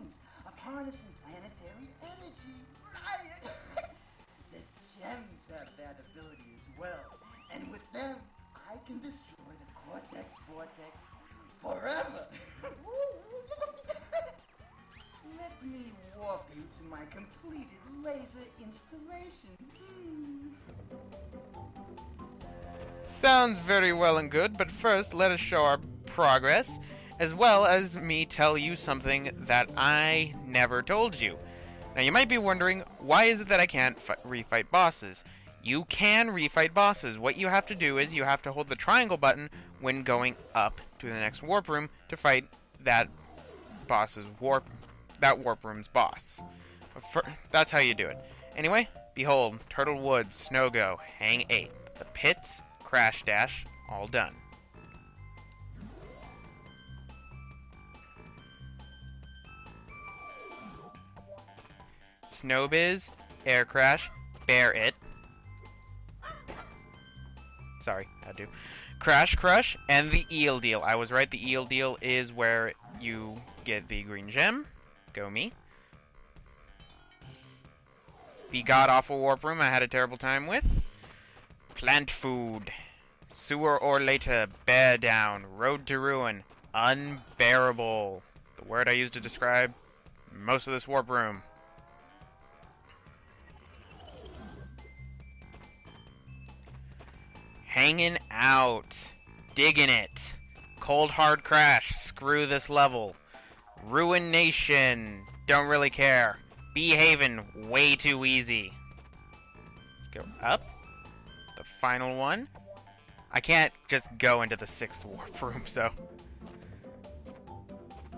means of harnessing planetary energy. Right? The gems have that ability as well. And with them, I can destroy the Cortex Vortex forever. Let me warp you to my completed laser installation. Sounds very well and good, but first let us show our progress, as well as me tell you something that I never told you. Now you might be wondering, why is it that I can't refight bosses? You can refight bosses. What you have to do is you have to hold the triangle button when going up to the next warp room to fight that warp room's boss. That's how you do it. Anyway, behold, Turtle Woods, Snow Go, Hang 8, the pits, Crash Dash, all done. Snowbiz, Air Crash, Bear It. Sorry, I do. Crash Crush, and the Eel Deal. I was right, the Eel Deal is where you get the green gem. Go me. The God-Awful Warp Room I had a terrible time with. Plant Food. Sewer or Later, Bear Down, Road to Ruin, Unbearable. The word I used to describe most of this warp room. Hanging Out, Digging It, Cold Hard Crash, Screw This Level, Ruin Nation, Don't Really Care, Behaven, Way Too Easy. Let's go up. The final one. I can't just go into the 6th warp room, so.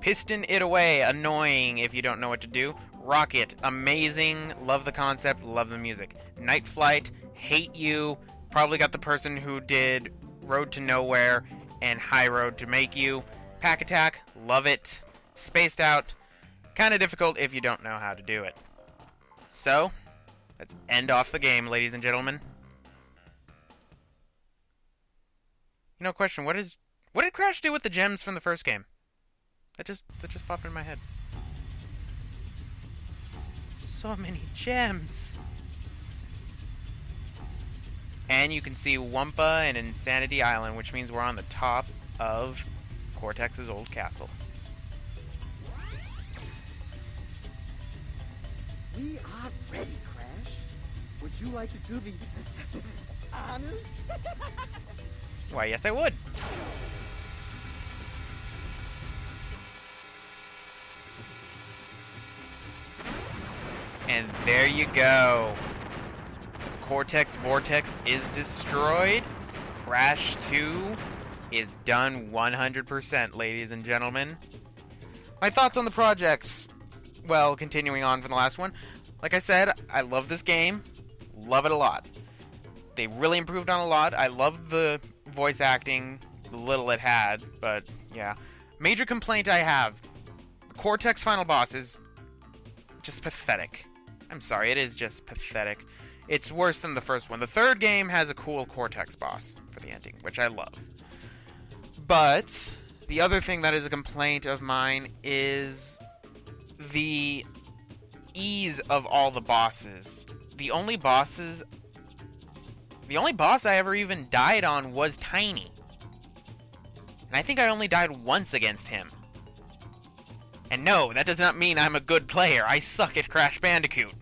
Piston It Away, annoying if you don't know what to do. Rocket, amazing, love the concept, love the music. Night Flight, hate you, probably got the person who did Road to Nowhere and High Road to make you. Pack Attack, love it. Spaced Out, kind of difficult if you don't know how to do it. So, let's end off the game, ladies and gentlemen. You know, question, what did Crash do with the gems from the first game? That just popped in my head. So many gems. And you can see Wumpa and Insanity Island, which means we're on the top of Cortex's old castle. We are ready, Crash. Would you like to do the honors? Why, yes I would. And there you go. Cortex Vortex is destroyed. Crash 2 is done 100%, ladies and gentlemen. My thoughts on the project. Well, continuing on from the last one. Like I said, I love this game. Love it a lot. They really improved on a lot. I love the voice acting, the little it had, but yeah. Major complaint I have. Cortex final boss is just pathetic. I'm sorry, it is just pathetic. It's worse than the first one. The third game has a cool Cortex boss for the ending, which I love. But the other thing that is a complaint of mine is the ease of all the bosses. The only boss I ever even died on was Tiny. And I think I only died once against him. And no, that does not mean I'm a good player. I suck at Crash Bandicoot.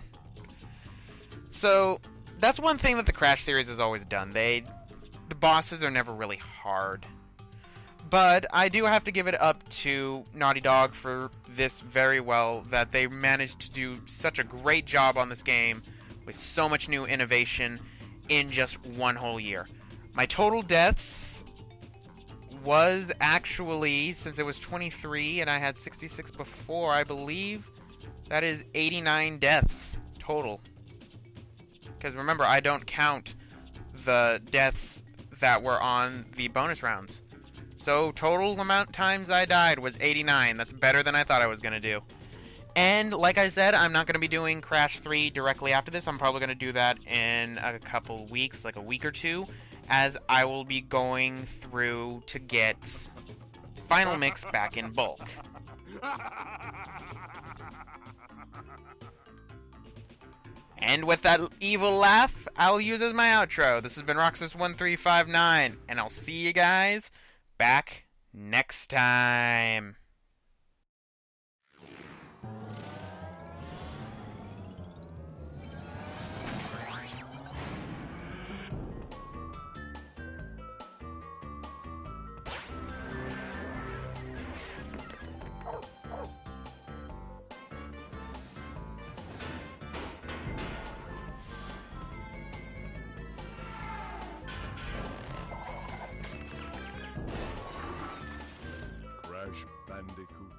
So, that's one thing that the Crash series has always done. The bosses are never really hard. But I do have to give it up to Naughty Dog for this very well, that they managed to do such a great job on this game with so much new innovation in just one whole year. My total deaths was actually, since it was 23 and I had 66 before, I believe, that is 89 deaths total. Because remember, I don't count the deaths that were on the bonus rounds. So total amount of times I died was 89. That's better than I thought I was going to do. And like I said, I'm not going to be doing Crash 3 directly after this. I'm probably going to do that in a couple weeks, like a week or two, as I will be going through to get Final Mix back in bulk. And with that evil laugh, I'll use as my outro. This has been Roxas1359, and I'll see you guys back next time. Crash Bandicoot.